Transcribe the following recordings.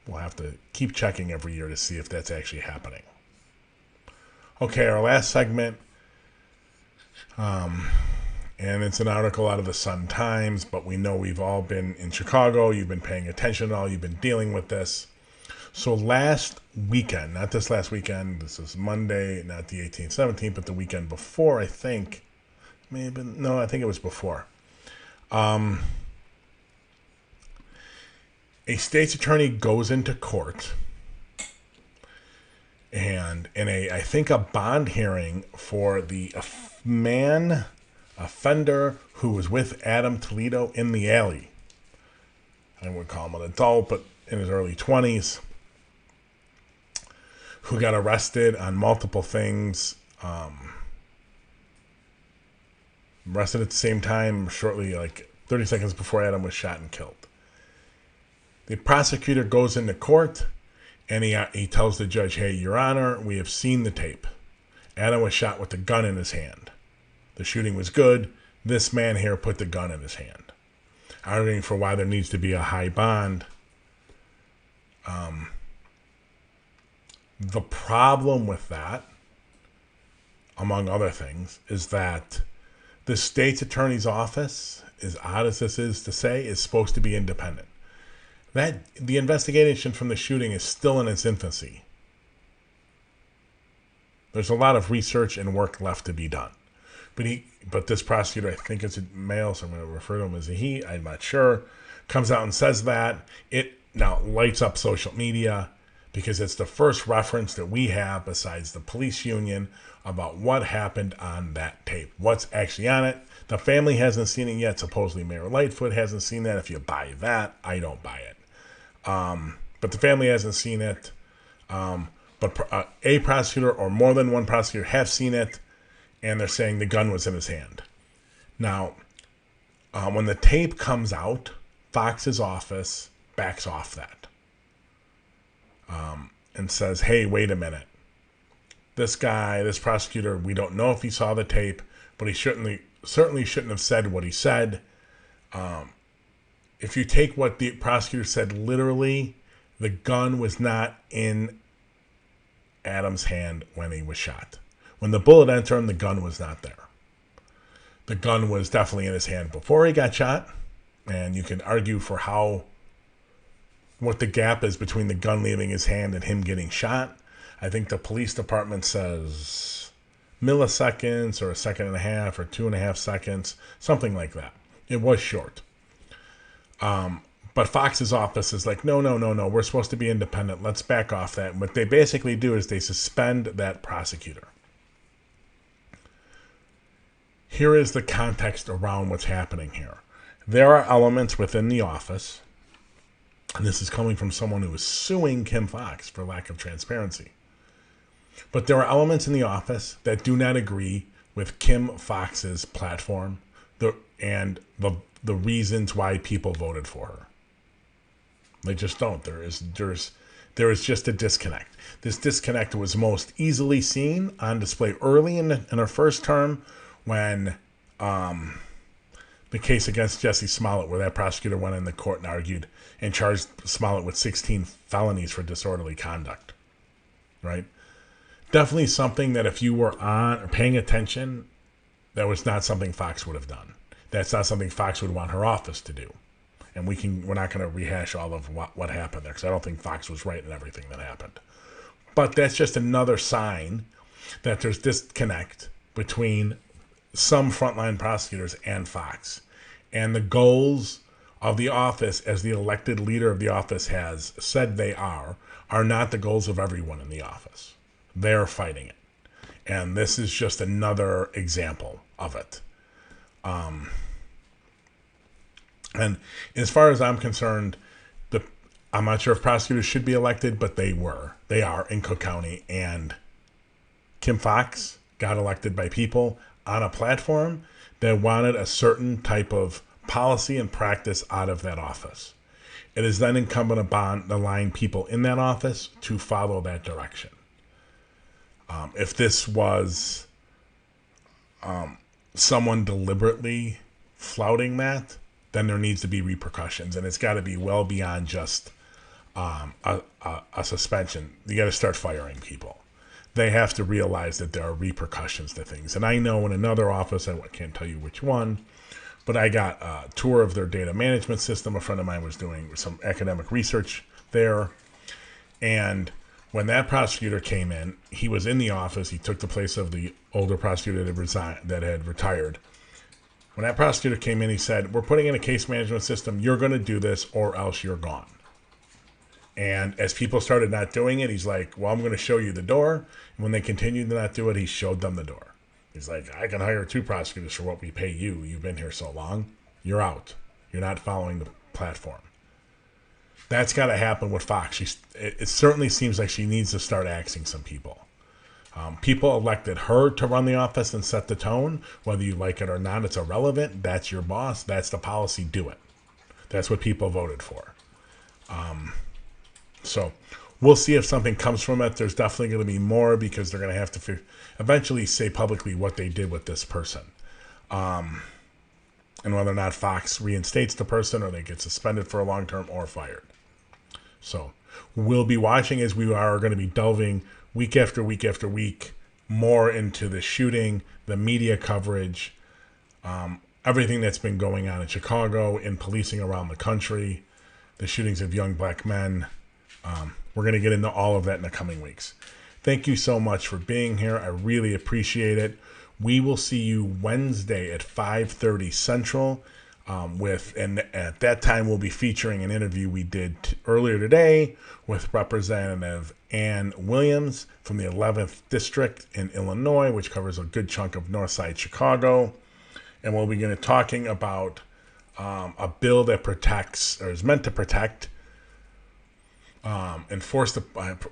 We'll have to keep checking every year to see if that's actually happening. Okay, our last segment, and it's an article out of the Sun-Times, but we know we've all been in Chicago. You've been paying attention at all. You've been dealing with this. So last weekend, not this last weekend, this is Monday, not the 18th, 17th, but the weekend before, I think. Maybe, no, I think it was before. A state's attorney goes into court and in I think a bond hearing for the offender who was with Adam Toledo in the alley. I would call him an adult, but in his early 20s, who got arrested on multiple things, arrested at the same time, shortly, like 30 seconds before Adam was shot and killed. The prosecutor goes into court, and he tells the judge, hey, Your Honor, we have seen the tape. Adam was shot with a gun in his hand. The shooting was good. This man here put the gun in his hand. Arguing for why there needs to be a high bond. The problem with that, among other things, is that the state's attorney's office, as odd as this is to say, is supposed to be independent. That the investigation from the shooting is still in its infancy. There's a lot of research and work left to be done. But this prosecutor, I think it's a male, so I'm going to refer to him as a he, I'm not sure, comes out and says that. It now lights up social media because it's the first reference that we have besides the police union about what happened on that tape. What's actually on it. The family hasn't seen it yet. Supposedly Mayor Lightfoot hasn't seen that. If you buy that, I don't buy it. But the family hasn't seen it. But a prosecutor or more than one prosecutor have seen it, and they're saying the gun was in his hand. Now, when the tape comes out, Fox's office backs off that and says, hey, wait a minute. This prosecutor, we don't know if he saw the tape, but he certainly shouldn't have said what he said. If you take what the prosecutor said literally, the gun was not in Adam's hand when he was shot. When the bullet entered him, the gun was not there. The gun was definitely in his hand before he got shot, and you can argue for what the gap is between the gun leaving his hand and him getting shot. I think the police department says milliseconds or a second and a half or 2.5 seconds, something like that. It was short. But Fox's office is like, no, we're supposed to be independent. Let's back off that. And what they basically do is they suspend that prosecutor. Here is the context around what's happening here. There are elements within the office, and this is coming from someone who is suing Kim Foxx for lack of transparency. But there are elements in the office that do not agree with Kim Foxx's platform and the reasons why people voted for her. They just don't. There is just a disconnect. This disconnect was most easily seen on display early in her first term when the case against Jesse Smollett, where that prosecutor went in the court and argued and charged Smollett with 16 felonies for disorderly conduct. Right? Definitely something that if you were on or paying attention, that was not something Fox would have done. That's not something Fox would want her office to do. And we're not going to rehash all of what happened there, because I don't think Fox was right in everything that happened. But that's just another sign that there's disconnect between some frontline prosecutors and Fox. And the goals of the office, as the elected leader of the office has said they are not the goals of everyone in the office. They're fighting it. And this is just another example of it. And as far as I'm concerned, I'm not sure if prosecutors should be elected, but they are in Cook County. And Kim Foxx got elected by people on a platform that wanted a certain type of policy and practice out of that office. It is then incumbent upon the line people in that office to follow that direction. If this was someone deliberately flouting that, then there needs to be repercussions, and it's got to be well beyond just a suspension, you got to start firing people. They have to realize that there are repercussions to things. And I know in another office, I can't tell you which one, but I got a tour of their data management system. A friend of mine was doing some academic research there. And when that prosecutor came in, he was in the office. He took the place of the older prosecutor that had retired. When that prosecutor came in, he said, we're putting in a case management system. You're going to do this or else you're gone. And as people started not doing it, he's like, well, I'm going to show you the door. And when they continued to not do it, he showed them the door. He's like, I can hire 2 prosecutors for what we pay you. You've been here so long. You're out. You're not following the platform. That's got to happen with Fox. It certainly seems like she needs to start axing some people. People elected her to run the office and set the tone. Whether you like it or not, it's irrelevant. That's your boss. That's the policy. Do it. That's what people voted for. So we'll see if something comes from it. There's definitely going to be more because they're going to have to eventually say publicly what they did with this person. And whether or not Fox reinstates the person or they get suspended for a long term or fired. So we'll be watching as we are going to be delving week after week after week more into the shooting, the media coverage, everything that's been going on in Chicago, in policing around the country, the shootings of young black men. We're going to get into all of that in the coming weeks. Thank you so much for being here. I really appreciate it. We will see you Wednesday at 5:30 Central. And at that time, we'll be featuring an interview we did earlier today with Representative Ann Williams from the 11th District in Illinois, which covers a good chunk of Northside Chicago. And we'll be going to talking about a bill that protects, or is meant to protect,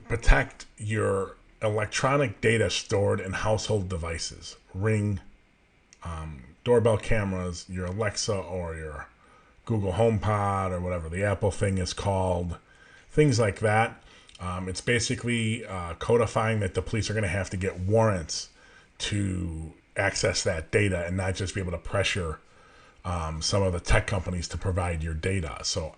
protect your electronic data stored in household devices. Ring, doorbell cameras, your Alexa or your Google HomePod or whatever the Apple thing is called, things like that. It's basically codifying that the police are going to have to get warrants to access that data and not just be able to pressure some of the tech companies to provide your data. So